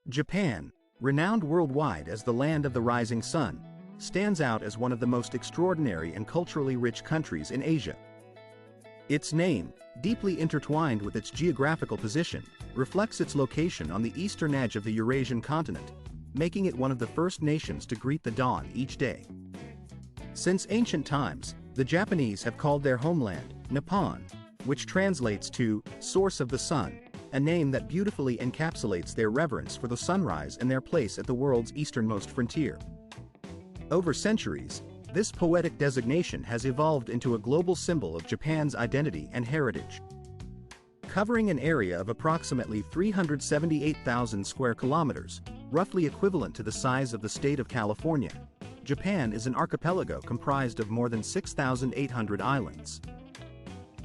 Japan, renowned worldwide as the land of the rising sun, stands out as one of the most extraordinary and culturally rich countries in Asia. Its name, deeply intertwined with its geographical position, reflects its location on the eastern edge of the Eurasian continent, making it one of the first nations to greet the dawn each day. Since ancient times, the Japanese have called their homeland Nippon, which translates to source of the sun, a name that beautifully encapsulates their reverence for the sunrise and their place at the world's easternmost frontier. Over centuries, this poetic designation has evolved into a global symbol of Japan's identity and heritage. Covering an area of approximately 378,000 square kilometers, roughly equivalent to the size of the state of California, Japan is an archipelago comprised of more than 6,800 islands.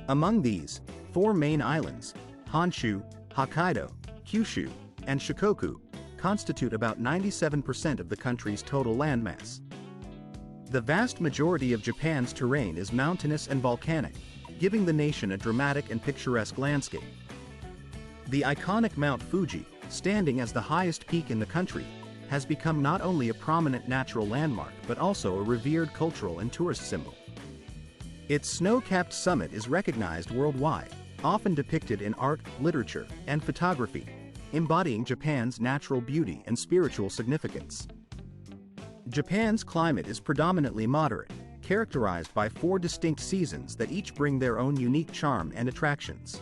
Among these, 4 main islands, Honshu, Hokkaido, Kyushu, and Shikoku, constitute about 97% of the country's total landmass. The vast majority of Japan's terrain is mountainous and volcanic, giving the nation a dramatic and picturesque landscape. The iconic Mount Fuji, standing as the highest peak in the country, has become not only a prominent natural landmark but also a revered cultural and tourist symbol. Its snow-capped summit is recognized worldwide, often depicted in art, literature, and photography, embodying Japan's natural beauty and spiritual significance. Japan's climate is predominantly moderate, characterized by 4 distinct seasons that each bring their own unique charm and attractions.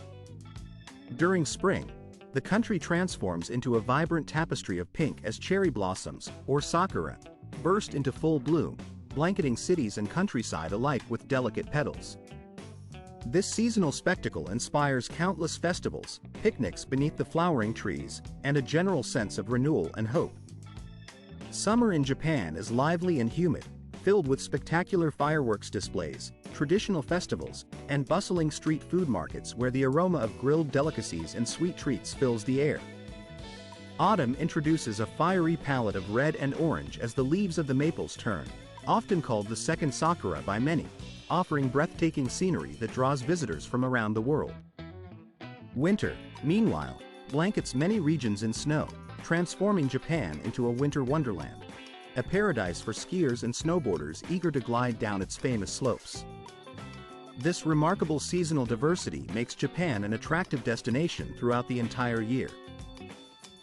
During spring, the country transforms into a vibrant tapestry of pink as cherry blossoms, or sakura, burst into full bloom, blanketing cities and countryside alike with delicate petals. This seasonal spectacle inspires countless festivals, picnics beneath the flowering trees, and a general sense of renewal and hope. Summer in Japan is lively and humid, filled with spectacular fireworks displays, traditional festivals, and bustling street food markets where the aroma of grilled delicacies and sweet treats fills the air. Autumn introduces a fiery palette of red and orange as the leaves of the maples turn, often called the second sakura by many, offering breathtaking scenery that draws visitors from around the world. Winter, meanwhile, blankets many regions in snow, transforming Japan into a winter wonderland, a paradise for skiers and snowboarders eager to glide down its famous slopes. This remarkable seasonal diversity makes Japan an attractive destination throughout the entire year.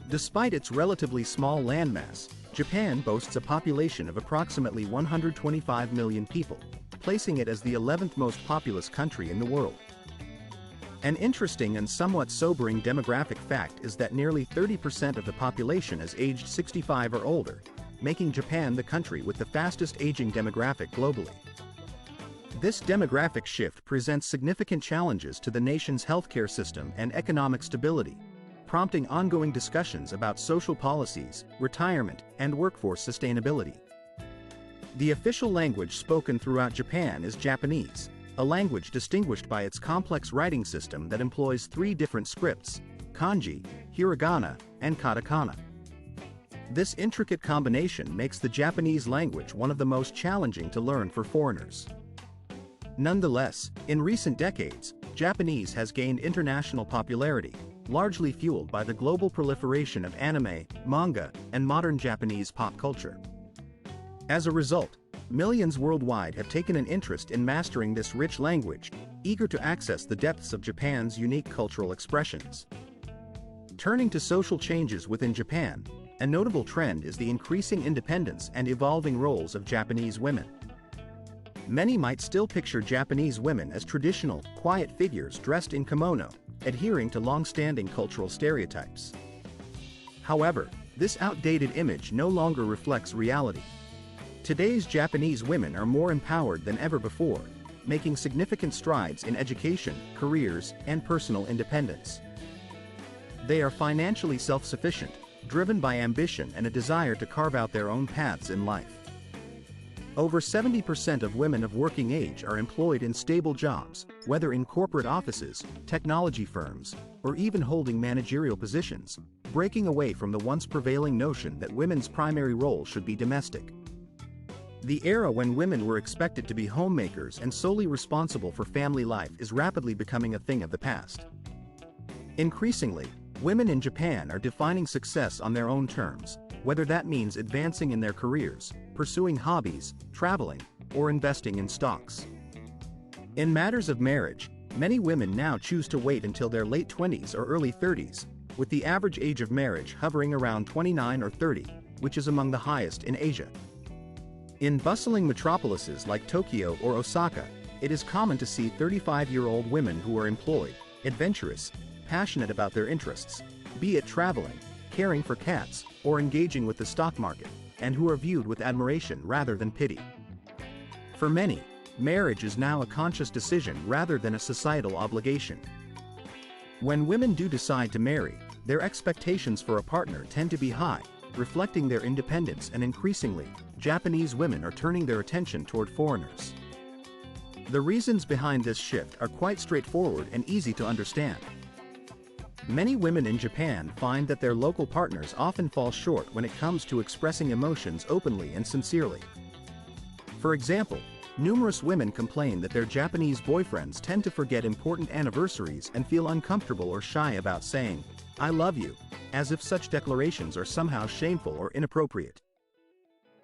Despite its relatively small landmass, Japan boasts a population of approximately 125 million people, placing it as the 11th most populous country in the world. An interesting and somewhat sobering demographic fact is that nearly 30% of the population is aged 65 or older, making Japan the country with the fastest aging demographic globally. This demographic shift presents significant challenges to the nation's healthcare system and economic stability, prompting ongoing discussions about social policies, retirement, and workforce sustainability. The official language spoken throughout Japan is Japanese, a language distinguished by its complex writing system that employs 3 different scripts: kanji, hiragana, and katakana. This intricate combination makes the Japanese language one of the most challenging to learn for foreigners. Nonetheless, in recent decades, Japanese has gained international popularity, largely fueled by the global proliferation of anime, manga, and modern Japanese pop culture. As a result, millions worldwide have taken an interest in mastering this rich language, eager to access the depths of Japan's unique cultural expressions. Turning to social changes within Japan, a notable trend is the increasing independence and evolving roles of Japanese women. Many might still picture Japanese women as traditional, quiet figures dressed in kimono, adhering to long-standing cultural stereotypes. However, this outdated image no longer reflects reality. Today's Japanese women are more empowered than ever before, making significant strides in education, careers, and personal independence. They are financially self-sufficient, driven by ambition and a desire to carve out their own paths in life. Over 70% of women of working age are employed in stable jobs, whether in corporate offices, technology firms, or even holding managerial positions, breaking away from the once prevailing notion that women's primary role should be domestic. The era when women were expected to be homemakers and solely responsible for family life is rapidly becoming a thing of the past. Increasingly, Women in Japan are defining success on their own terms, whether that means advancing in their careers, pursuing hobbies, traveling, or investing in stocks. In matters of marriage, many women now choose to wait until their late 20s or early 30s, with the average age of marriage hovering around 29 or 30, which is among the highest in Asia. In bustling metropolises like Tokyo or Osaka, it is common to see 35-year-old women who are employed, adventurous, passionate about their interests, be it traveling, caring for cats, or engaging with the stock market, and who are viewed with admiration rather than pity. For many, marriage is now a conscious decision rather than a societal obligation. When women do decide to marry, their expectations for a partner tend to be high, reflecting their independence, and increasingly, Japanese women are turning their attention toward foreigners. The reasons behind this shift are quite straightforward and easy to understand. Many women in Japan find that their local partners often fall short when it comes to expressing emotions openly and sincerely. For example, numerous women complain that their Japanese boyfriends tend to forget important anniversaries and feel uncomfortable or shy about saying, "I love you," as if such declarations are somehow shameful or inappropriate.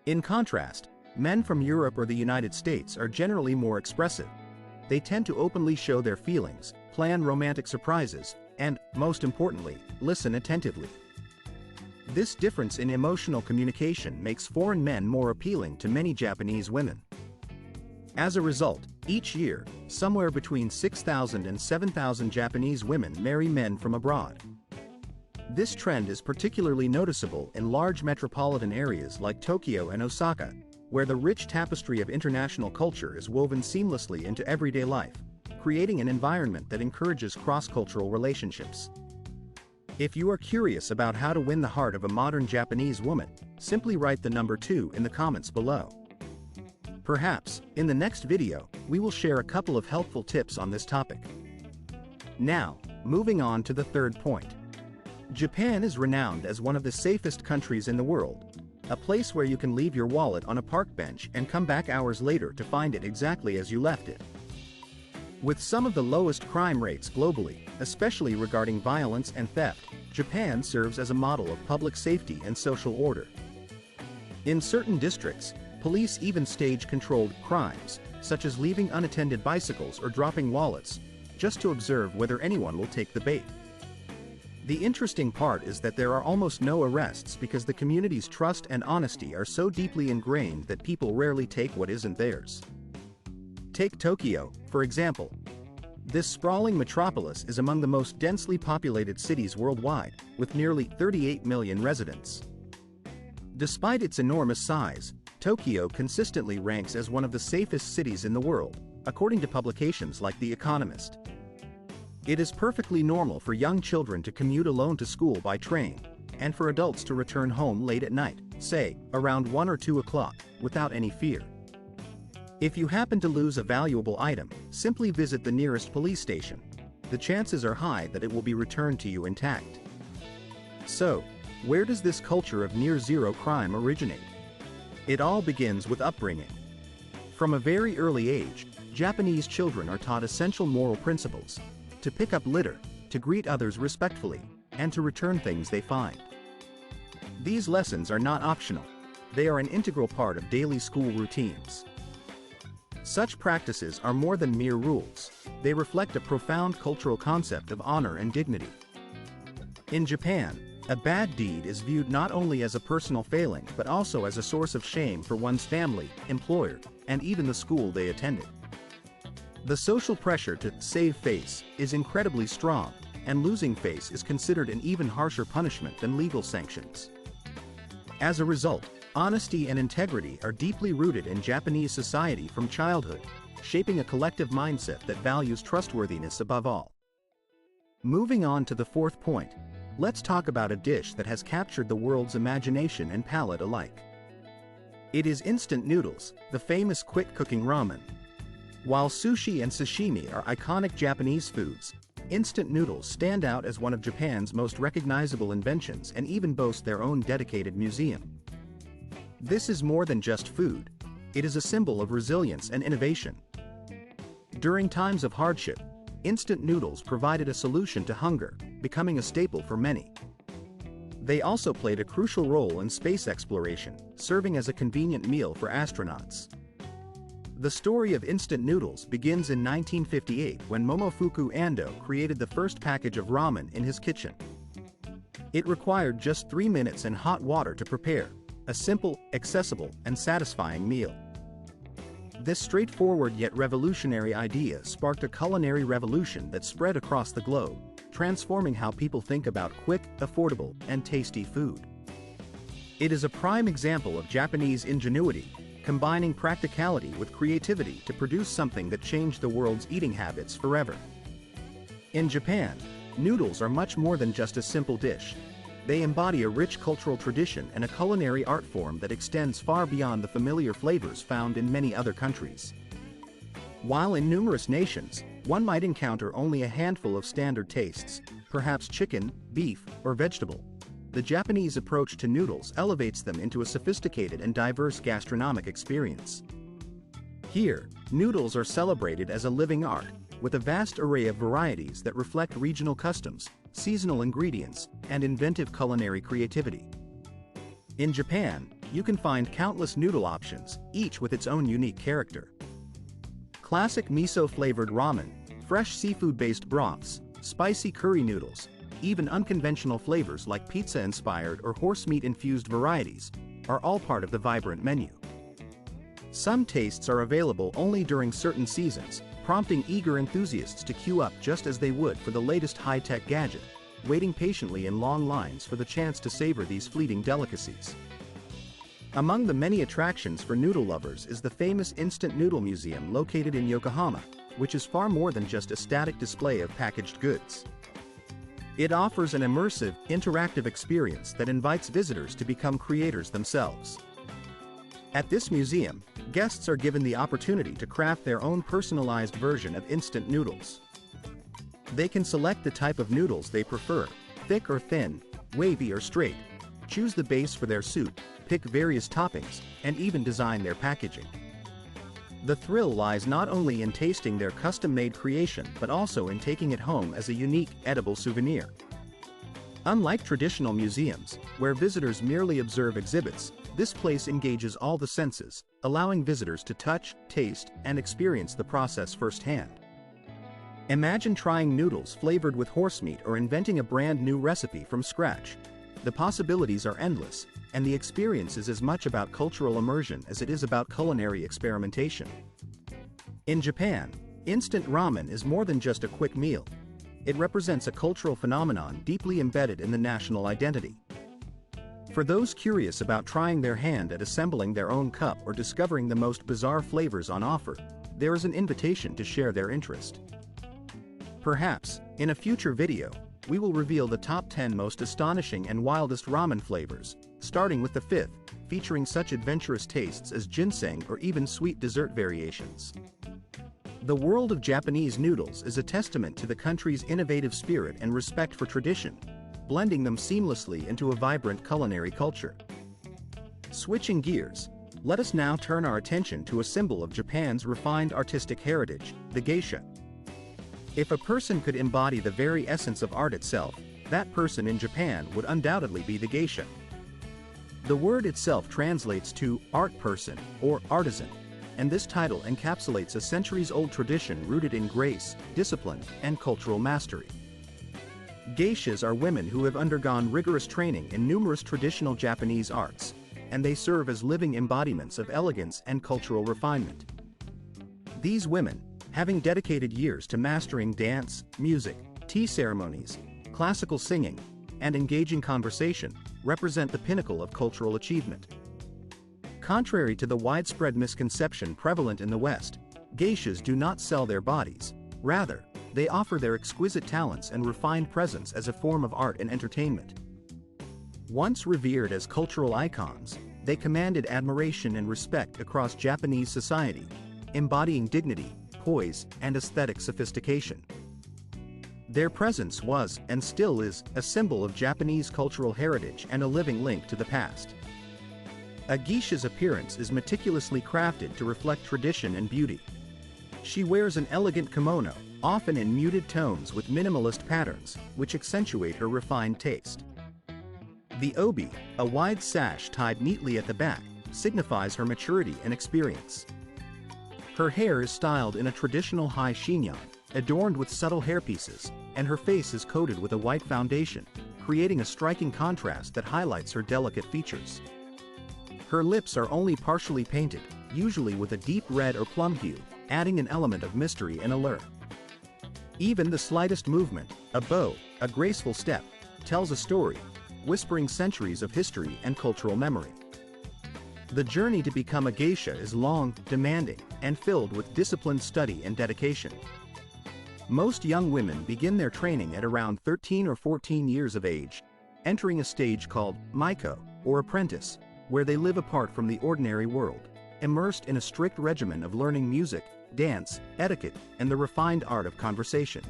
In contrast, men from Europe or the United States are generally more expressive. They tend to openly show their feelings, plan romantic surprises, and, most importantly, listen attentively. This difference in emotional communication makes foreign men more appealing to many Japanese women. As a result, each year, somewhere between 6,000 and 7,000 Japanese women marry men from abroad. This trend is particularly noticeable in large metropolitan areas like Tokyo and Osaka, where the rich tapestry of international culture is woven seamlessly into everyday life, creating an environment that encourages cross-cultural relationships. If you are curious about how to win the heart of a modern Japanese woman, simply write the number 2 in the comments below. Perhaps, in the next video, we will share a couple of helpful tips on this topic. Now, moving on to the third point. Japan is renowned as one of the safest countries in the world, a place where you can leave your wallet on a park bench and come back hours later to find it exactly as you left it. With some of the lowest crime rates globally, especially regarding violence and theft, Japan serves as a model of public safety and social order. In certain districts, police even stage controlled crimes, such as leaving unattended bicycles or dropping wallets, just to observe whether anyone will take the bait. The interesting part is that there are almost no arrests because the community's trust and honesty are so deeply ingrained that people rarely take what isn't theirs. Take Tokyo, for example. This sprawling metropolis is among the most densely populated cities worldwide, with nearly 38 million residents. Despite its enormous size, Tokyo consistently ranks as one of the safest cities in the world, according to publications like The Economist. It is perfectly normal for young children to commute alone to school by train, and for adults to return home late at night, say, around 1 or 2 o'clock, without any fear. If you happen to lose a valuable item, simply visit the nearest police station. The chances are high that it will be returned to you intact. So, where does this culture of near-zero crime originate? It all begins with upbringing. From a very early age, Japanese children are taught essential moral principles: to pick up litter, to greet others respectfully, and to return things they find. These lessons are not optional. They are an integral part of daily school routines. Such practices are more than mere rules. They reflect a profound cultural concept of honor and dignity. In Japan, a bad deed is viewed not only as a personal failing but also as a source of shame for one's family, employer, and even the school they attended. The social pressure to save face is incredibly strong, and losing face is considered an even harsher punishment than legal sanctions. As a result, honesty and integrity are deeply rooted in Japanese society from childhood, shaping a collective mindset that values trustworthiness above all. Moving on to the fourth point, let's talk about a dish that has captured the world's imagination and palate alike. It is instant noodles, the famous quick-cooking ramen. While sushi and sashimi are iconic Japanese foods, instant noodles stand out as one of Japan's most recognizable inventions and even boast their own dedicated museum. This is more than just food. It is a symbol of resilience and innovation. During times of hardship, instant noodles provided a solution to hunger, becoming a staple for many. They also played a crucial role in space exploration, serving as a convenient meal for astronauts. The story of instant noodles begins in 1958 when Momofuku Ando created the first package of ramen in his kitchen. It required just 3 minutes and hot water to prepare, a simple, accessible, and satisfying meal. This straightforward yet revolutionary idea sparked a culinary revolution that spread across the globe, transforming how people think about quick, affordable, and tasty food. It is a prime example of Japanese ingenuity, combining practicality with creativity to produce something that changed the world's eating habits forever. In Japan, noodles are much more than just a simple dish. They embody a rich cultural tradition and a culinary art form that extends far beyond the familiar flavors found in many other countries. While in numerous nations, one might encounter only a handful of standard tastes, perhaps chicken, beef, or vegetable, the Japanese approach to noodles elevates them into a sophisticated and diverse gastronomic experience. Here, noodles are celebrated as a living art, with a vast array of varieties that reflect regional customs, seasonal ingredients, and inventive culinary creativity. In Japan, you can find countless noodle options, each with its own unique character. Classic miso-flavored ramen, fresh seafood-based broths, spicy curry noodles, even unconventional flavors like pizza-inspired or horse meat-infused varieties, are all part of the vibrant menu. Some tastes are available only during certain seasons, prompting eager enthusiasts to queue up just as they would for the latest high-tech gadget, waiting patiently in long lines for the chance to savor these fleeting delicacies. Among the many attractions for noodle lovers is the famous Instant Noodle Museum located in Yokohama, which is far more than just a static display of packaged goods. It offers an immersive, interactive experience that invites visitors to become creators themselves. At this museum, guests are given the opportunity to craft their own personalized version of instant noodles. They can select the type of noodles they prefer, thick or thin, wavy or straight, choose the base for their soup, pick various toppings, and even design their packaging. The thrill lies not only in tasting their custom-made creation but also in taking it home as a unique, edible souvenir. Unlike traditional museums, where visitors merely observe exhibits, this place engages all the senses, allowing visitors to touch, taste, and experience the process firsthand. Imagine trying noodles flavored with horse meat or inventing a brand new recipe from scratch. The possibilities are endless, and the experience is as much about cultural immersion as it is about culinary experimentation. In Japan, instant ramen is more than just a quick meal. It represents a cultural phenomenon deeply embedded in the national identity. For those curious about trying their hand at assembling their own cup or discovering the most bizarre flavors on offer, there is an invitation to share their interest. Perhaps, in a future video, we will reveal the top 10 most astonishing and wildest ramen flavors, starting with the 5th, featuring such adventurous tastes as ginseng or even sweet dessert variations. The world of Japanese noodles is a testament to the country's innovative spirit and respect for tradition, blending them seamlessly into a vibrant culinary culture. Switching gears, let us now turn our attention to a symbol of Japan's refined artistic heritage, the geisha. If a person could embody the very essence of art itself, that person in Japan would undoubtedly be the geisha. The word itself translates to art person or artisan, and this title encapsulates a centuries-old tradition rooted in grace, discipline, and cultural mastery. Geishas are women who have undergone rigorous training in numerous traditional Japanese arts, and they serve as living embodiments of elegance and cultural refinement. These women, having dedicated years to mastering dance, music, tea ceremonies, classical singing, and engaging conversation, represent the pinnacle of cultural achievement. Contrary to the widespread misconception prevalent in the West, geishas do not sell their bodies. Rather, they offer their exquisite talents and refined presence as a form of art and entertainment. Once revered as cultural icons, they commanded admiration and respect across Japanese society, embodying dignity, poise, and aesthetic sophistication. Their presence was, and still is, a symbol of Japanese cultural heritage and a living link to the past. A geisha's appearance is meticulously crafted to reflect tradition and beauty. She wears an elegant kimono, often in muted tones with minimalist patterns, which accentuate her refined taste. The obi, a wide sash tied neatly at the back, signifies her maturity and experience. Her hair is styled in a traditional high chignon, adorned with subtle hairpieces, and her face is coated with a white foundation, creating a striking contrast that highlights her delicate features. Her lips are only partially painted, usually with a deep red or plum hue, adding an element of mystery and allure. Even the slightest movement, a bow, a graceful step, tells a story, whispering centuries of history and cultural memory. The journey to become a geisha is long, demanding, and filled with disciplined study and dedication. Most young women begin their training at around 13 or 14 years of age, entering a stage called maiko, or apprentice, where they live apart from the ordinary world, immersed in a strict regimen of learning music, dance, etiquette, and the refined art of conversation.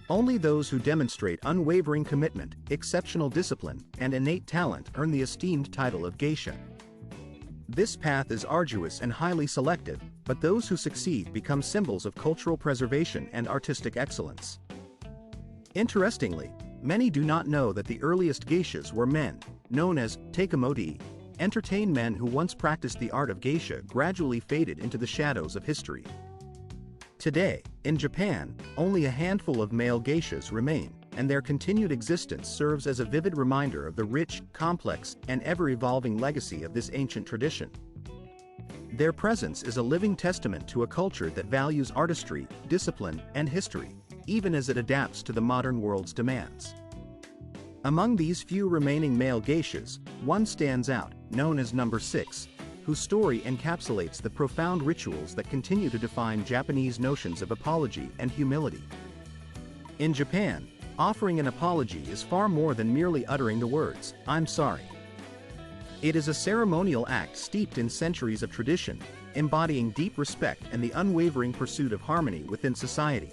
Only those who demonstrate unwavering commitment, exceptional discipline, and innate talent earn the esteemed title of geisha. This path is arduous and highly selective, but those who succeed become symbols of cultural preservation and artistic excellence. Interestingly, many do not know that the earliest geishas were men, known as takamoti. Entertained men who once practiced the art of geisha gradually faded into the shadows of history. Today, in Japan, only a handful of male geishas remain, and their continued existence serves as a vivid reminder of the rich, complex, and ever-evolving legacy of this ancient tradition. Their presence is a living testament to a culture that values artistry, discipline, and history, even as it adapts to the modern world's demands. Among these few remaining male geishas, one stands out, known as Number 6, whose story encapsulates the profound rituals that continue to define Japanese notions of apology and humility. In Japan, offering an apology is far more than merely uttering the words, "I'm sorry." It is a ceremonial act steeped in centuries of tradition, embodying deep respect and the unwavering pursuit of harmony within society.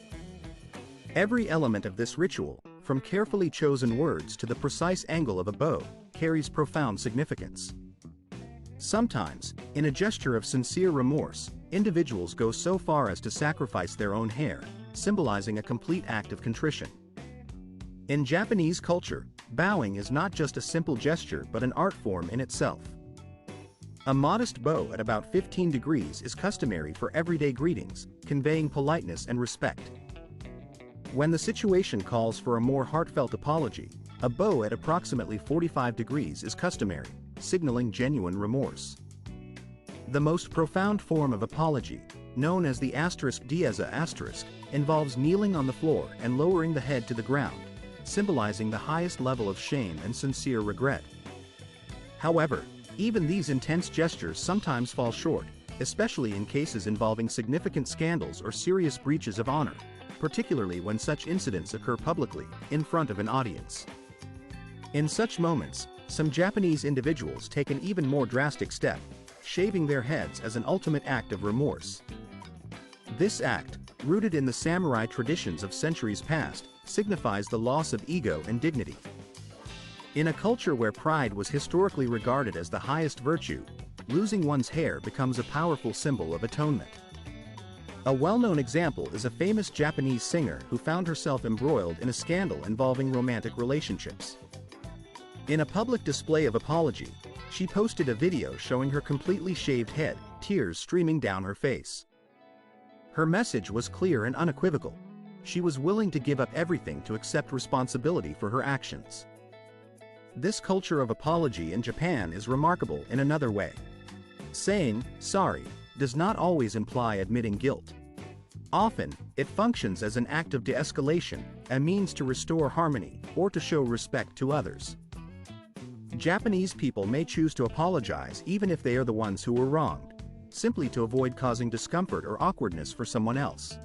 Every element of this ritual, from carefully chosen words to the precise angle of a bow, carries profound significance. Sometimes, in a gesture of sincere remorse, individuals go so far as to sacrifice their own hair, symbolizing a complete act of contrition. In Japanese culture, bowing is not just a simple gesture but an art form in itself. A modest bow at about 15 degrees is customary for everyday greetings, conveying politeness and respect. When the situation calls for a more heartfelt apology, a bow at approximately 45 degrees is customary, signaling genuine remorse. The most profound form of apology, known as the *dieza*, involves kneeling on the floor and lowering the head to the ground, symbolizing the highest level of shame and sincere regret. However, even these intense gestures sometimes fall short, especially in cases involving significant scandals or serious breaches of honor, particularly when such incidents occur publicly, in front of an audience. In such moments, some Japanese individuals take an even more drastic step, shaving their heads as an ultimate act of remorse. This act, rooted in the samurai traditions of centuries past, signifies the loss of ego and dignity. In a culture where pride was historically regarded as the highest virtue, losing one's hair becomes a powerful symbol of atonement. A well-known example is a famous Japanese singer who found herself embroiled in a scandal involving romantic relationships. In a public display of apology, she posted a video showing her completely shaved head, tears streaming down her face. Her message was clear and unequivocal. She was willing to give up everything to accept responsibility for her actions. This culture of apology in Japan is remarkable in another way. Saying "sorry" does not always imply admitting guilt. Often, it functions as an act of de-escalation, a means to restore harmony, or to show respect to others. Japanese people may choose to apologize even if they are the ones who were wronged, simply to avoid causing discomfort or awkwardness for someone else.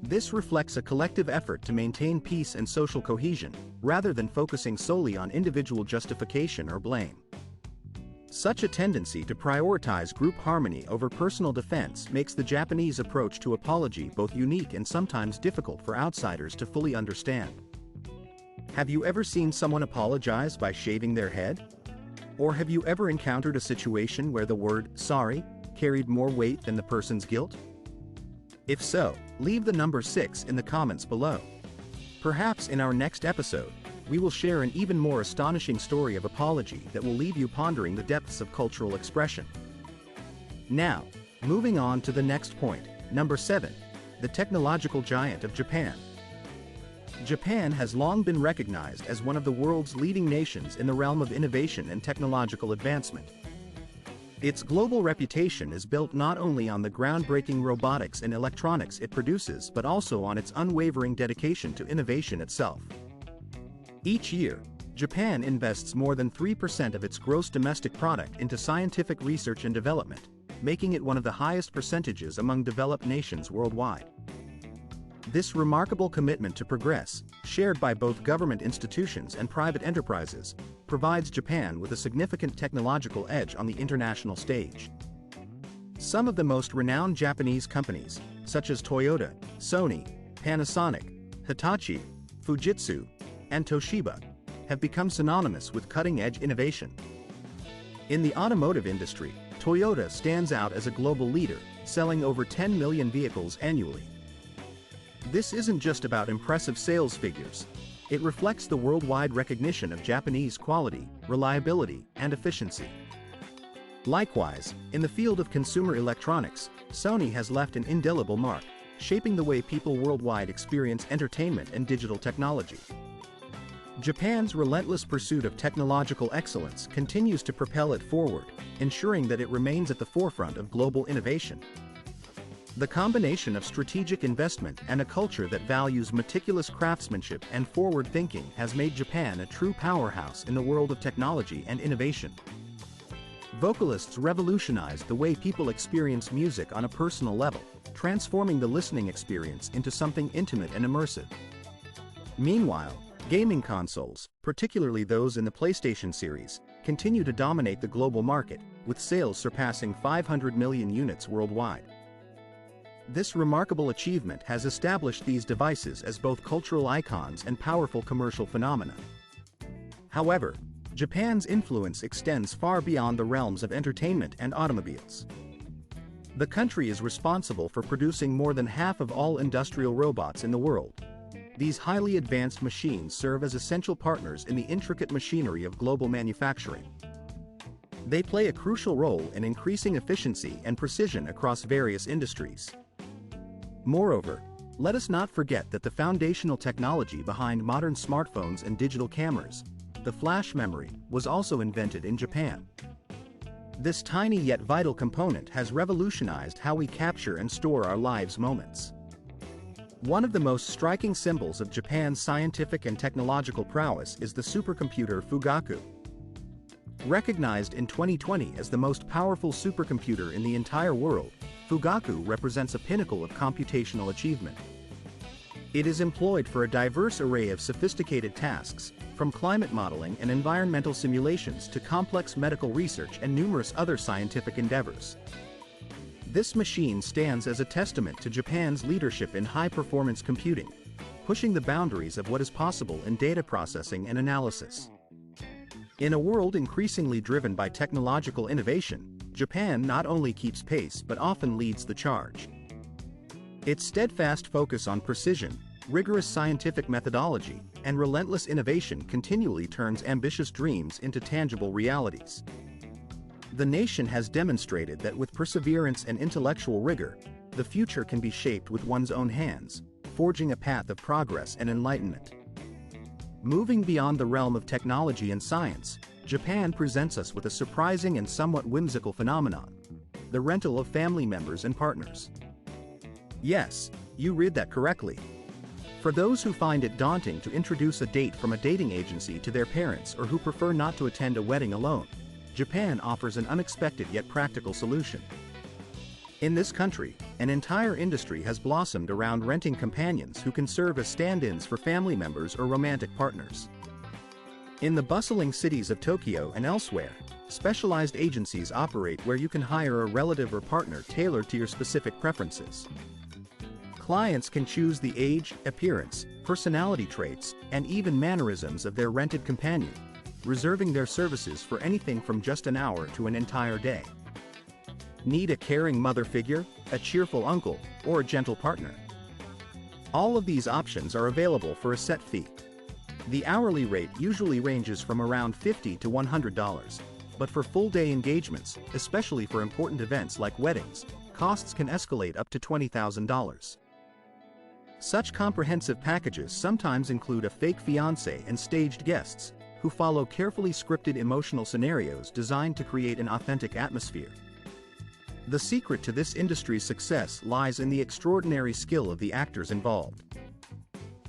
This reflects a collective effort to maintain peace and social cohesion, rather than focusing solely on individual justification or blame. Such a tendency to prioritize group harmony over personal defense makes the Japanese approach to apology both unique and sometimes difficult for outsiders to fully understand. Have you ever seen someone apologize by shaving their head? Or have you ever encountered a situation where the word "sorry" carried more weight than the person's guilt? If so, leave the number 6 in the comments below. Perhaps in our next episode, we will share an even more astonishing story of apology that will leave you pondering the depths of cultural expression. Now, moving on to the next point, number 7, the technological giant of Japan. Japan has long been recognized as one of the world's leading nations in the realm of innovation and technological advancement. Its global reputation is built not only on the groundbreaking robotics and electronics it produces but also on its unwavering dedication to innovation itself. Each year, Japan invests more than 3% of its gross domestic product into scientific research and development, making it one of the highest percentages among developed nations worldwide. This remarkable commitment to progress, shared by both government institutions and private enterprises, provides Japan with a significant technological edge on the international stage. Some of the most renowned Japanese companies, such as Toyota, Sony, Panasonic, Hitachi, Fujitsu, and Toshiba, have become synonymous with cutting-edge innovation. In the automotive industry, Toyota stands out as a global leader, selling over 10 million vehicles annually. This isn't just about impressive sales figures. It reflects the worldwide recognition of Japanese quality, reliability, and efficiency. Likewise, in the field of consumer electronics, Sony has left an indelible mark, shaping the way people worldwide experience entertainment and digital technology. Japan's relentless pursuit of technological excellence continues to propel it forward, ensuring that it remains at the forefront of global innovation. The combination of strategic investment and a culture that values meticulous craftsmanship and forward thinking has made Japan a true powerhouse in the world of technology and innovation. Vocalists revolutionized the way people experience music on a personal level, transforming the listening experience into something intimate and immersive. Meanwhile, gaming consoles, particularly those in the PlayStation series, continue to dominate the global market, with sales surpassing 500 million units worldwide. This remarkable achievement has established these devices as both cultural icons and powerful commercial phenomena. However, Japan's influence extends far beyond the realms of entertainment and automobiles. The country is responsible for producing more than half of all industrial robots in the world. These highly advanced machines serve as essential partners in the intricate machinery of global manufacturing. They play a crucial role in increasing efficiency and precision across various industries. Moreover, let us not forget that the foundational technology behind modern smartphones and digital cameras, the flash memory, was also invented in Japan. This tiny yet vital component has revolutionized how we capture and store our lives' moments. One of the most striking symbols of Japan's scientific and technological prowess is the supercomputer Fugaku. Recognized in 2020 as the most powerful supercomputer in the entire world, Fugaku represents a pinnacle of computational achievement. It is employed for a diverse array of sophisticated tasks, from climate modeling and environmental simulations to complex medical research and numerous other scientific endeavors. This machine stands as a testament to Japan's leadership in high-performance computing, pushing the boundaries of what is possible in data processing and analysis. In a world increasingly driven by technological innovation, Japan not only keeps pace but often leads the charge. Its steadfast focus on precision, rigorous scientific methodology, and relentless innovation continually turns ambitious dreams into tangible realities. The nation has demonstrated that with perseverance and intellectual rigor, the future can be shaped with one's own hands, forging a path of progress and enlightenment. Moving beyond the realm of technology and science, Japan presents us with a surprising and somewhat whimsical phenomenon: the rental of family members and partners. Yes, you read that correctly. For those who find it daunting to introduce a date from a dating agency to their parents or who prefer not to attend a wedding alone, Japan offers an unexpected yet practical solution. In this country, an entire industry has blossomed around renting companions who can serve as stand-ins for family members or romantic partners. In the bustling cities of Tokyo and elsewhere, specialized agencies operate where you can hire a relative or partner tailored to your specific preferences. Clients can choose the age, appearance, personality traits, and even mannerisms of their rented companion, reserving their services for anything from just an hour to an entire day. Need a caring mother figure, a cheerful uncle, or a gentle partner? All of these options are available for a set fee. The hourly rate usually ranges from around $50 to $100, but for full-day engagements, especially for important events like weddings, costs can escalate up to $20,000. Such comprehensive packages sometimes include a fake fiancé and staged guests, who follow carefully scripted emotional scenarios designed to create an authentic atmosphere. The secret to this industry's success lies in the extraordinary skill of the actors involved.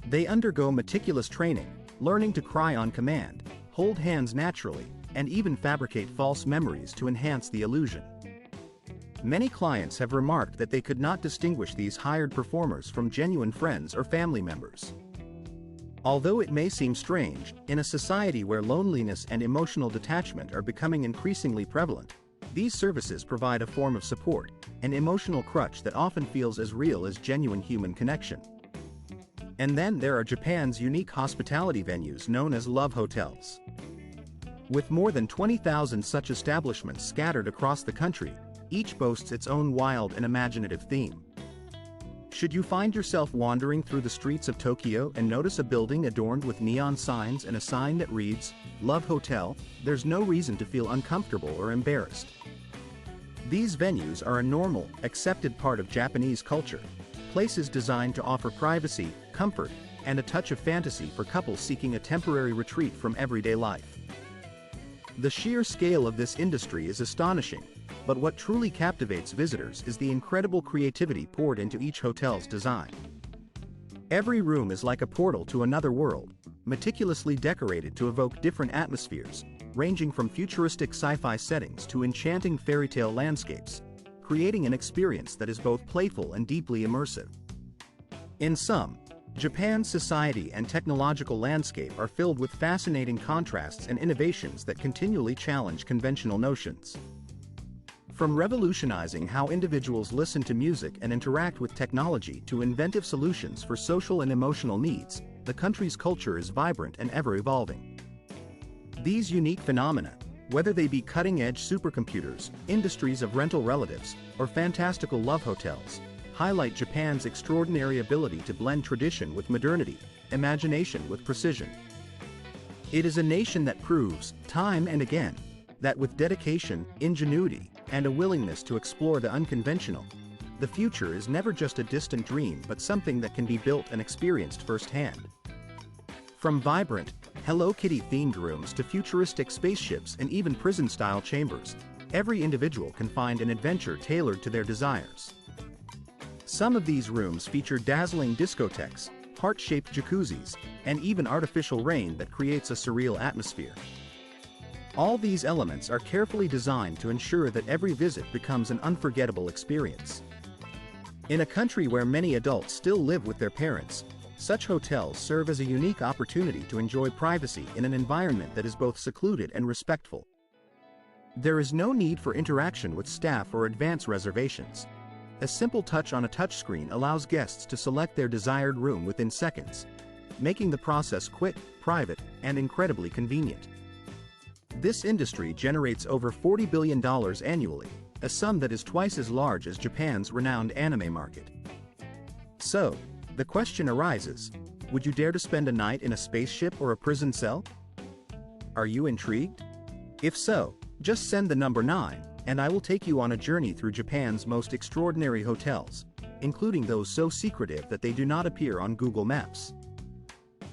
They undergo meticulous training, learning to cry on command, hold hands naturally, and even fabricate false memories to enhance the illusion. Many clients have remarked that they could not distinguish these hired performers from genuine friends or family members. Although it may seem strange, in a society where loneliness and emotional detachment are becoming increasingly prevalent, these services provide a form of support, an emotional crutch that often feels as real as genuine human connection. And then there are Japan's unique hospitality venues known as love hotels. With more than 20,000 such establishments scattered across the country, each boasts its own wild and imaginative theme. Should you find yourself wandering through the streets of Tokyo and notice a building adorned with neon signs and a sign that reads, "Love Hotel," there's no reason to feel uncomfortable or embarrassed. These venues are a normal, accepted part of Japanese culture, places designed to offer privacy, comfort, and a touch of fantasy for couples seeking a temporary retreat from everyday life. The sheer scale of this industry is astonishing, but what truly captivates visitors is the incredible creativity poured into each hotel's design. Every room is like a portal to another world, meticulously decorated to evoke different atmospheres, ranging from futuristic sci-fi settings to enchanting fairy tale landscapes, creating an experience that is both playful and deeply immersive. In sum, Japan's society and technological landscape are filled with fascinating contrasts and innovations that continually challenge conventional notions. From revolutionizing how individuals listen to music and interact with technology to inventive solutions for social and emotional needs, the country's culture is vibrant and ever-evolving. These unique phenomena, whether they be cutting-edge supercomputers, industries of rental relatives, or fantastical love hotels, highlight Japan's extraordinary ability to blend tradition with modernity, imagination with precision. It is a nation that proves, time and again, that with dedication, ingenuity, and a willingness to explore the unconventional, the future is never just a distant dream but something that can be built and experienced firsthand. From vibrant, Hello Kitty-themed rooms to futuristic spaceships and even prison-style chambers, every individual can find an adventure tailored to their desires. Some of these rooms feature dazzling discotheques, heart-shaped jacuzzis, and even artificial rain that creates a surreal atmosphere. All these elements are carefully designed to ensure that every visit becomes an unforgettable experience. In a country where many adults still live with their parents, such hotels serve as a unique opportunity to enjoy privacy in an environment that is both secluded and respectful. There is no need for interaction with staff or advance reservations. A simple touch on a touchscreen allows guests to select their desired room within seconds, making the process quick, private, and incredibly convenient. This industry generates over $40 billion annually, a sum that is twice as large as Japan's renowned anime market. So, the question arises, would you dare to spend a night in a spaceship or a prison cell? Are you intrigued? If so, just send the number 9, and I will take you on a journey through Japan's most extraordinary hotels, including those so secretive that they do not appear on Google Maps.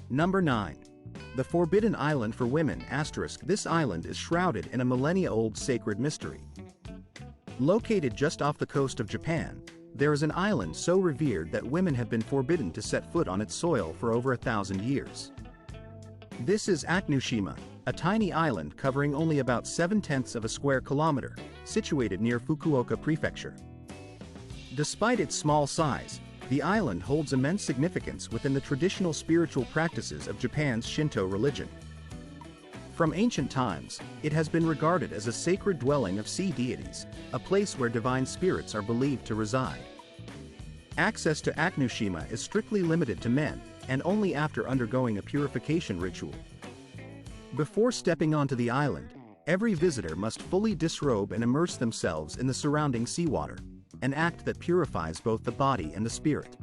Number 9. The Forbidden Island for Women *. This island is shrouded in a millennia-old sacred mystery. Located just off the coast of Japan, there is an island so revered that women have been forbidden to set foot on its soil for over 1,000 years. This is Akunoshima, a tiny island covering only about 7/10 of a square kilometer, situated near Fukuoka Prefecture. Despite its small size, the island holds immense significance within the traditional spiritual practices of Japan's Shinto religion. From ancient times, it has been regarded as a sacred dwelling of sea deities, a place where divine spirits are believed to reside. Access to Akunoshima is strictly limited to men, and only after undergoing a purification ritual. Before stepping onto the island, Every visitor must fully disrobe and immerse themselves in the surrounding seawater, an act that purifies both the body and the spirit.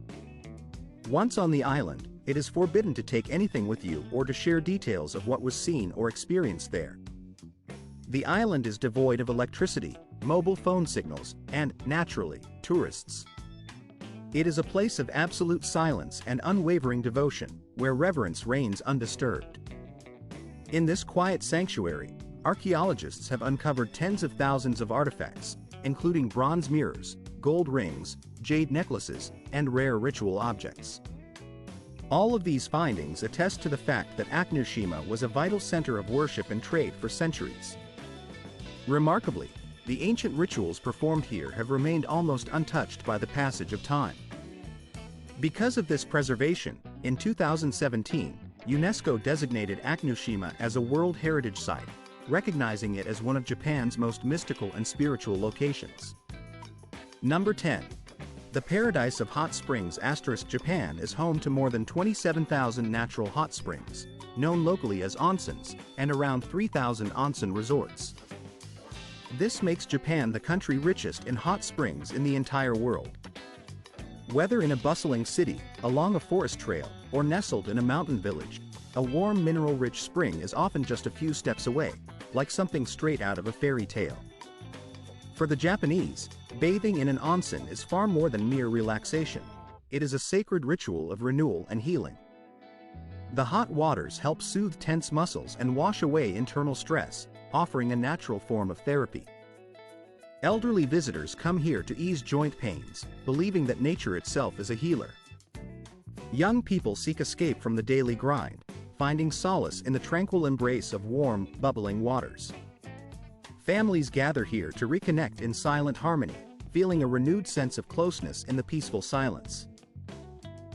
Once on the island, it is forbidden to take anything with you or to share details of what was seen or experienced there. The island is devoid of electricity, mobile phone signals, and, naturally, tourists. It is a place of absolute silence and unwavering devotion, where reverence reigns undisturbed. In this quiet sanctuary, archaeologists have uncovered tens of thousands of artifacts, including bronze mirrors, gold rings, jade necklaces, and rare ritual objects. All of these findings attest to the fact that Akunoshima was a vital center of worship and trade for centuries. Remarkably, the ancient rituals performed here have remained almost untouched by the passage of time. Because of this preservation, in 2017, UNESCO designated Akunoshima as a World Heritage Site, recognizing it as one of Japan's most mystical and spiritual locations. Number 10. The Paradise of Hot Springs *. Japan is home to more than 27,000 natural hot springs, known locally as onsens, and around 3,000 onsen resorts. This makes Japan the country richest in hot springs in the entire world. Whether in a bustling city, along a forest trail, or nestled in a mountain village, a warm mineral-rich spring is often just a few steps away, like something straight out of a fairy tale. For the Japanese, bathing in an onsen is far more than mere relaxation. It is a sacred ritual of renewal and healing. The hot waters help soothe tense muscles and wash away internal stress, offering a natural form of therapy. Elderly visitors come here to ease joint pains, believing that nature itself is a healer. Young people seek escape from the daily grind, finding solace in the tranquil embrace of warm, bubbling waters. Families gather here to reconnect in silent harmony, feeling a renewed sense of closeness in the peaceful silence.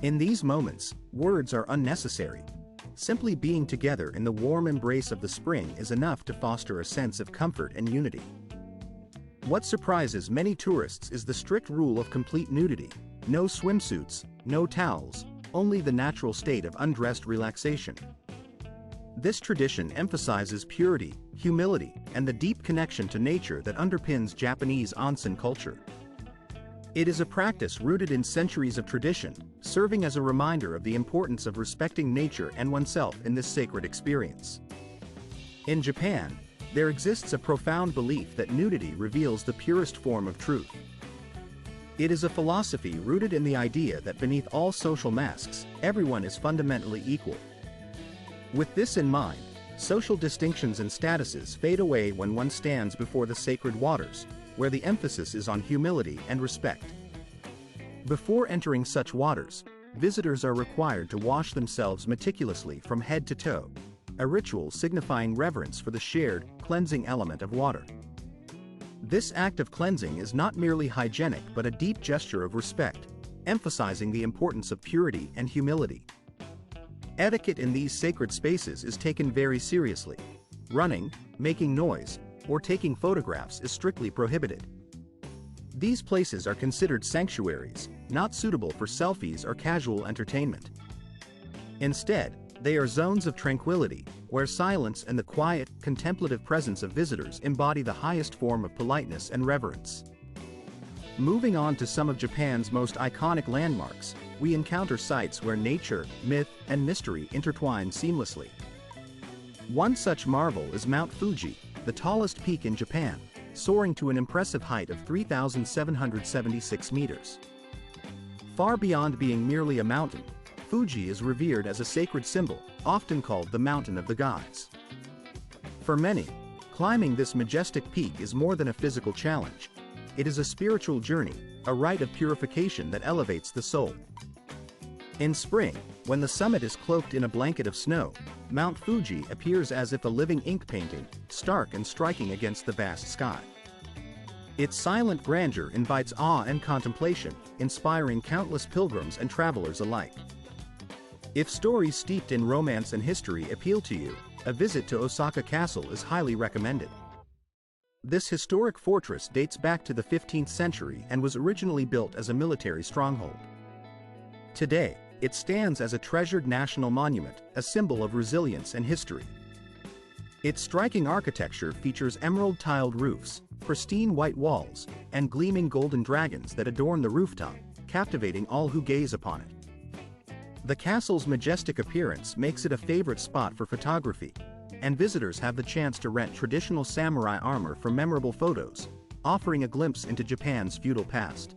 In these moments, words are unnecessary. Simply being together in the warm embrace of the spring is enough to foster a sense of comfort and unity. What surprises many tourists is the strict rule of complete nudity: no swimsuits, no towels, only the natural state of undressed relaxation. This tradition emphasizes purity, humility, and the deep connection to nature that underpins Japanese onsen culture. It is a practice rooted in centuries of tradition, serving as a reminder of the importance of respecting nature and oneself in this sacred experience. In Japan, there exists a profound belief that nudity reveals the purest form of truth. It is a philosophy rooted in the idea that beneath all social masks, everyone is fundamentally equal. With this in mind, social distinctions and statuses fade away when one stands before the sacred waters, where the emphasis is on humility and respect. Before entering such waters, visitors are required to wash themselves meticulously from head to toe, a ritual signifying reverence for the shared, cleansing element of water. This act of cleansing is not merely hygienic but a deep gesture of respect, emphasizing the importance of purity and humility. Etiquette in these sacred spaces is taken very seriously. Running, making noise, or taking photographs is strictly prohibited. These places are considered sanctuaries, not suitable for selfies or casual entertainment. Instead, they are zones of tranquility, where silence and the quiet, contemplative presence of visitors embody the highest form of politeness and reverence. Moving on to some of Japan's most iconic landmarks, we encounter sites where nature, myth, and mystery intertwine seamlessly. One such marvel is Mount Fuji, the tallest peak in Japan, soaring to an impressive height of 3,776 meters. Far beyond being merely a mountain, Fuji is revered as a sacred symbol, often called the Mountain of the Gods. For many, climbing this majestic peak is more than a physical challenge. It is a spiritual journey, a rite of purification that elevates the soul. In spring, when the summit is cloaked in a blanket of snow, Mount Fuji appears as if a living ink painting, stark and striking against the vast sky. Its silent grandeur invites awe and contemplation, inspiring countless pilgrims and travelers alike. If stories steeped in romance and history appeal to you, a visit to Osaka Castle is highly recommended. This historic fortress dates back to the 15th century and was originally built as a military stronghold. Today, it stands as a treasured national monument, a symbol of resilience and history. Its striking architecture features emerald-tiled roofs, pristine white walls, and gleaming golden dragons that adorn the rooftop, captivating all who gaze upon it. The castle's majestic appearance makes it a favorite spot for photography, and visitors have the chance to rent traditional samurai armor for memorable photos, offering a glimpse into Japan's feudal past.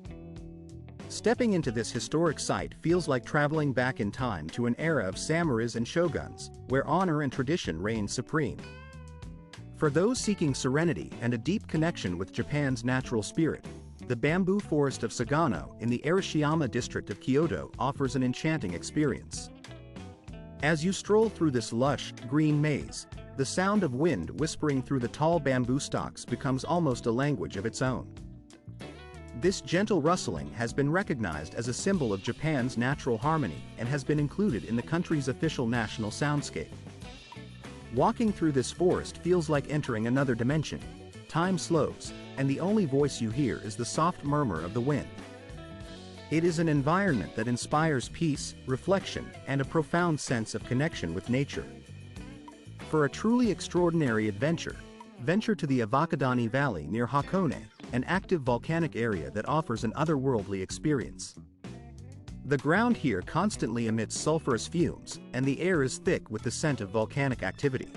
Stepping into this historic site feels like traveling back in time to an era of samurais and shoguns, where honor and tradition reign supreme. For those seeking serenity and a deep connection with Japan's natural spirit, the bamboo forest of Sagano in the Arashiyama district of Kyoto offers an enchanting experience. As you stroll through this lush, green maze, the sound of wind whispering through the tall bamboo stalks becomes almost a language of its own. This gentle rustling has been recognized as a symbol of Japan's natural harmony and has been included in the country's official national soundscape. Walking through this forest feels like entering another dimension. Time slows, and the only voice you hear is the soft murmur of the wind. It is an environment that inspires peace, reflection, and a profound sense of connection with nature. For a truly extraordinary adventure, venture to the Avakadani Valley near Hakone, an active volcanic area that offers an otherworldly experience. The ground here constantly emits sulfurous fumes, and the air is thick with the scent of volcanic activity.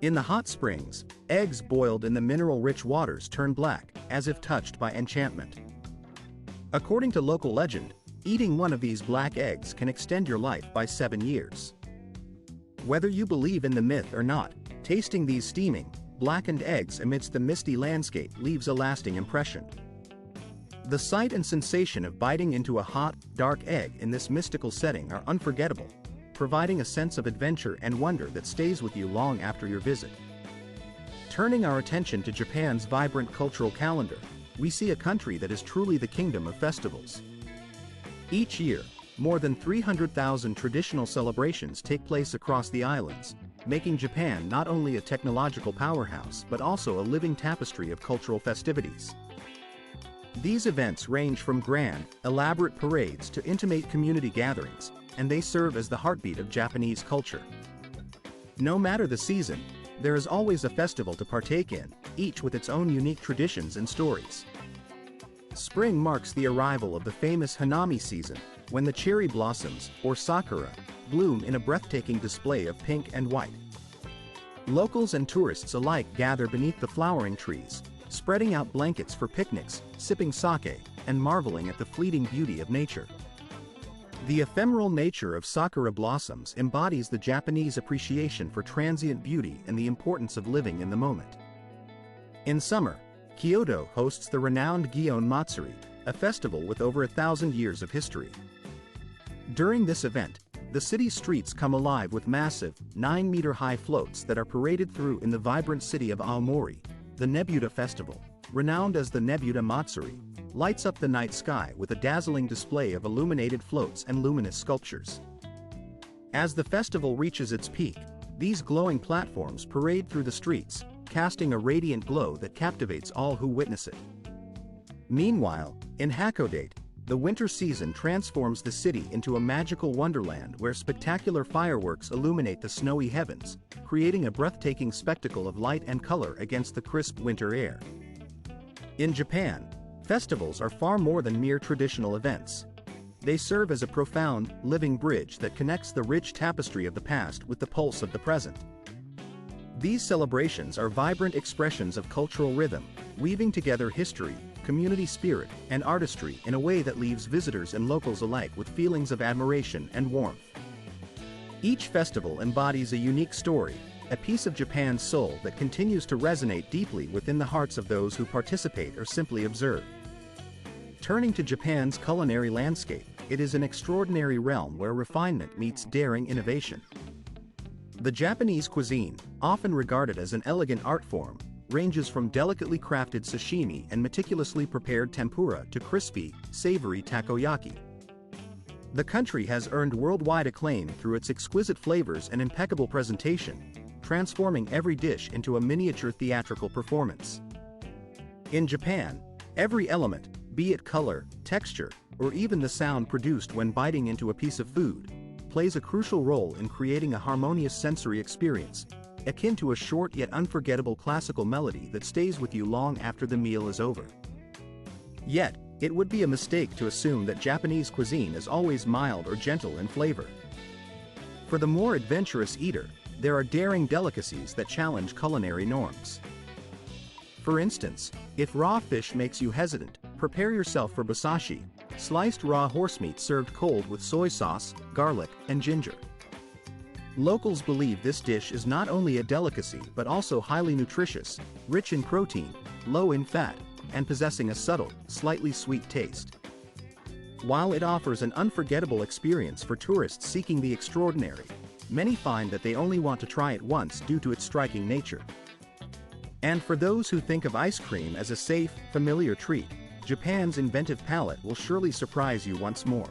In the hot springs, eggs boiled in the mineral-rich waters turn black, as if touched by enchantment. According to local legend, eating one of these black eggs can extend your life by 7 years. Whether you believe in the myth or not, tasting these steaming, blackened eggs amidst the misty landscape leaves a lasting impression. The sight and sensation of biting into a hot, dark egg in this mystical setting are unforgettable, providing a sense of adventure and wonder that stays with you long after your visit. Turning our attention to Japan's vibrant cultural calendar, we see a country that is truly the kingdom of festivals. Each year, more than 300,000 traditional celebrations take place across the islands, making Japan not only a technological powerhouse but also a living tapestry of cultural festivities. These events range from grand, elaborate parades to intimate community gatherings, and they serve as the heartbeat of Japanese culture. No matter the season, there is always a festival to partake in, each with its own unique traditions and stories. Spring marks the arrival of the famous Hanami season, when the cherry blossoms, or sakura, bloom in a breathtaking display of pink and white. Locals and tourists alike gather beneath the flowering trees, spreading out blankets for picnics, sipping sake, and marveling at the fleeting beauty of nature. The ephemeral nature of sakura blossoms embodies the Japanese appreciation for transient beauty and the importance of living in the moment. In summer, Kyoto hosts the renowned Gion Matsuri, a festival with over 1,000 years of history. During this event, the city's streets come alive with massive, 9-meter-high floats that are paraded through in the vibrant city of Aomori. The Nebuta Festival, renowned as the Nebuta Matsuri, lights up the night sky with a dazzling display of illuminated floats and luminous sculptures. As the festival reaches its peak, these glowing platforms parade through the streets, casting a radiant glow that captivates all who witness it. Meanwhile, in Hakodate, the winter season transforms the city into a magical wonderland where spectacular fireworks illuminate the snowy heavens, creating a breathtaking spectacle of light and color against the crisp winter air. In Japan, festivals are far more than mere traditional events. They serve as a profound, living bridge that connects the rich tapestry of the past with the pulse of the present. These celebrations are vibrant expressions of cultural rhythm, weaving together history, community spirit, and artistry in a way that leaves visitors and locals alike with feelings of admiration and warmth. Each festival embodies a unique story, a piece of Japan's soul that continues to resonate deeply within the hearts of those who participate or simply observe. Turning to Japan's culinary landscape, it is an extraordinary realm where refinement meets daring innovation. The Japanese cuisine, often regarded as an elegant art form, ranges from delicately crafted sashimi and meticulously prepared tempura to crispy, savory takoyaki. The country has earned worldwide acclaim through its exquisite flavors and impeccable presentation, transforming every dish into a miniature theatrical performance. In Japan, every element, be it color, texture, or even the sound produced when biting into a piece of food, plays a crucial role in creating a harmonious sensory experience, akin to a short yet unforgettable classical melody that stays with you long after the meal is over. Yet, it would be a mistake to assume that Japanese cuisine is always mild or gentle in flavor. For the more adventurous eater, there are daring delicacies that challenge culinary norms. For instance, if raw fish makes you hesitant, prepare yourself for basashi, sliced raw horsemeat served cold with soy sauce, garlic, and ginger. Locals believe this dish is not only a delicacy but also highly nutritious, rich in protein, low in fat, and possessing a subtle, slightly sweet taste. While it offers an unforgettable experience for tourists seeking the extraordinary, many find that they only want to try it once due to its striking nature. And for those who think of ice cream as a safe, familiar treat, Japan's inventive palate will surely surprise you once more.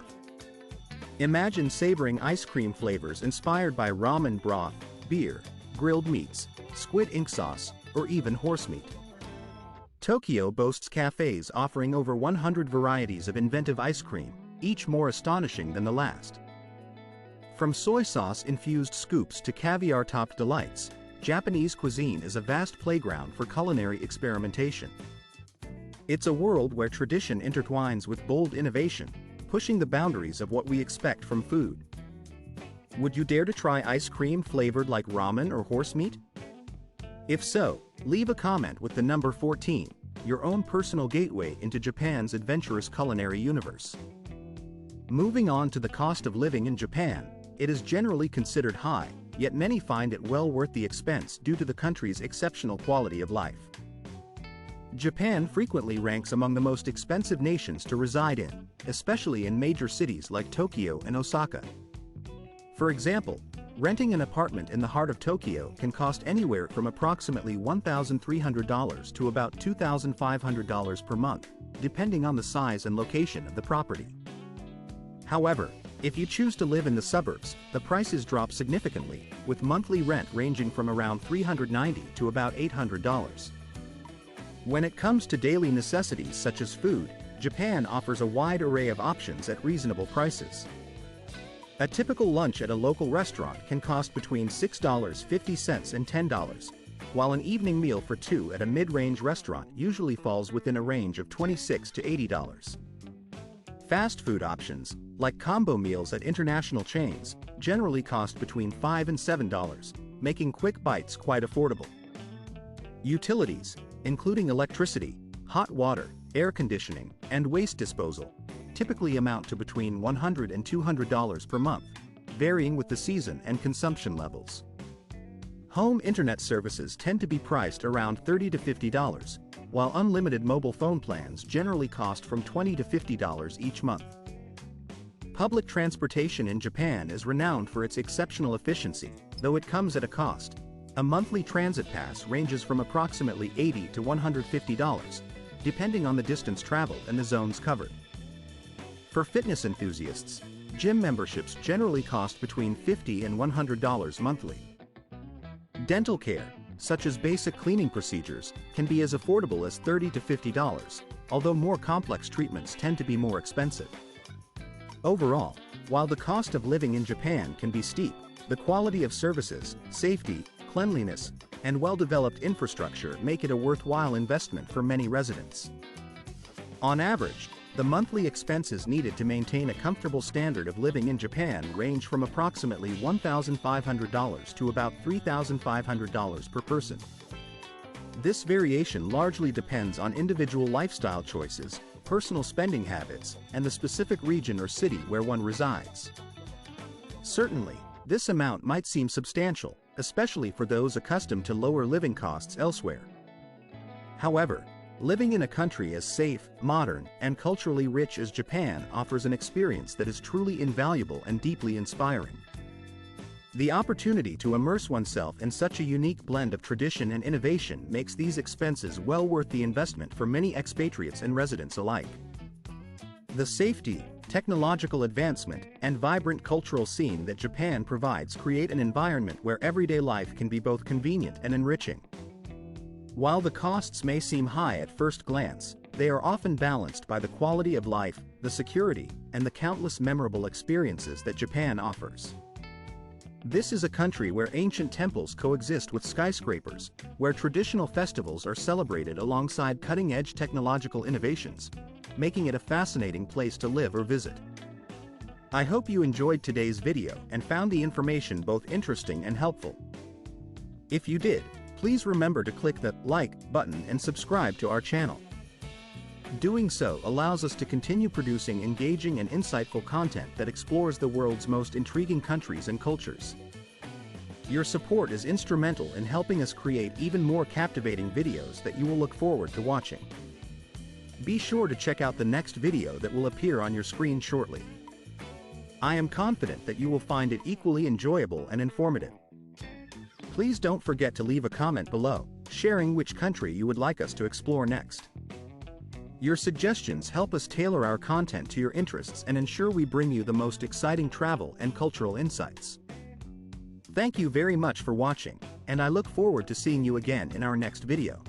Imagine savoring ice cream flavors inspired by ramen broth, beer, grilled meats, squid ink sauce, or even horse meat. Tokyo boasts cafes offering over 100 varieties of inventive ice cream, each more astonishing than the last. From soy sauce-infused scoops to caviar-topped delights, Japanese cuisine is a vast playground for culinary experimentation. It's a world where tradition intertwines with bold innovation, pushing the boundaries of what we expect from food. Would you dare to try ice cream flavored like ramen or horse meat? If so, leave a comment with the number 14, your own personal gateway into Japan's adventurous culinary universe. Moving on to the cost of living in Japan, it is generally considered high, yet many find it well worth the expense due to the country's exceptional quality of life. Japan frequently ranks among the most expensive nations to reside in, especially in major cities like Tokyo and Osaka. For example, renting an apartment in the heart of Tokyo can cost anywhere from approximately $1,300 to about $2,500 per month, depending on the size and location of the property. However, if you choose to live in the suburbs, the prices drop significantly, with monthly rent ranging from around $390 to about $800. When it comes to daily necessities such as food, Japan offers a wide array of options at reasonable prices. A typical lunch at a local restaurant can cost between $6.50 and $10, while an evening meal for two at a mid-range restaurant usually falls within a range of $26 to $80. Fast food options, like combo meals at international chains, generally cost between $5 and $7, making quick bites quite affordable. Utilities, including electricity, hot water, air conditioning, and waste disposal, typically amount to between $100 and $200 per month, varying with the season and consumption levels. Home internet services tend to be priced around $30 to $50, while unlimited mobile phone plans generally cost from $20 to $50 each month. Public transportation in Japan is renowned for its exceptional efficiency, though it comes at a cost. A monthly transit pass ranges from approximately $80 to $150, depending on the distance traveled and the zones covered. For fitness enthusiasts, gym memberships generally cost between $50 and $100 monthly. Dental care, such as basic cleaning procedures, can be as affordable as $30 to $50, although more complex treatments tend to be more expensive. Overall, while the cost of living in Japan can be steep, the quality of services, safety, cleanliness, and well-developed infrastructure make it a worthwhile investment for many residents. On average, the monthly expenses needed to maintain a comfortable standard of living in Japan range from approximately $1,500 to about $3,500 per person. This variation largely depends on individual lifestyle choices, personal spending habits, and the specific region or city where one resides. Certainly, this amount might seem substantial, especially for those accustomed to lower living costs elsewhere. However, living in a country as safe, modern, and culturally rich as Japan offers an experience that is truly invaluable and deeply inspiring. The opportunity to immerse oneself in such a unique blend of tradition and innovation makes these expenses well worth the investment for many expatriates and residents alike. The safety, technological advancement, and vibrant cultural scene that Japan provides create an environment where everyday life can be both convenient and enriching. While the costs may seem high at first glance, they are often balanced by the quality of life, the security, and the countless memorable experiences that Japan offers. This is a country where ancient temples coexist with skyscrapers, where traditional festivals are celebrated alongside cutting-edge technological innovations, making it a fascinating place to live or visit. I hope you enjoyed today's video and found the information both interesting and helpful. If you did, please remember to click the like button and subscribe to our channel. Doing so allows us to continue producing engaging and insightful content that explores the world's most intriguing countries and cultures. Your support is instrumental in helping us create even more captivating videos that you will look forward to watching. Be sure to check out the next video that will appear on your screen shortly. I am confident that you will find it equally enjoyable and informative. Please don't forget to leave a comment below, sharing which country you would like us to explore next. Your suggestions help us tailor our content to your interests and ensure we bring you the most exciting travel and cultural insights. Thank you very much for watching, and I look forward to seeing you again in our next video.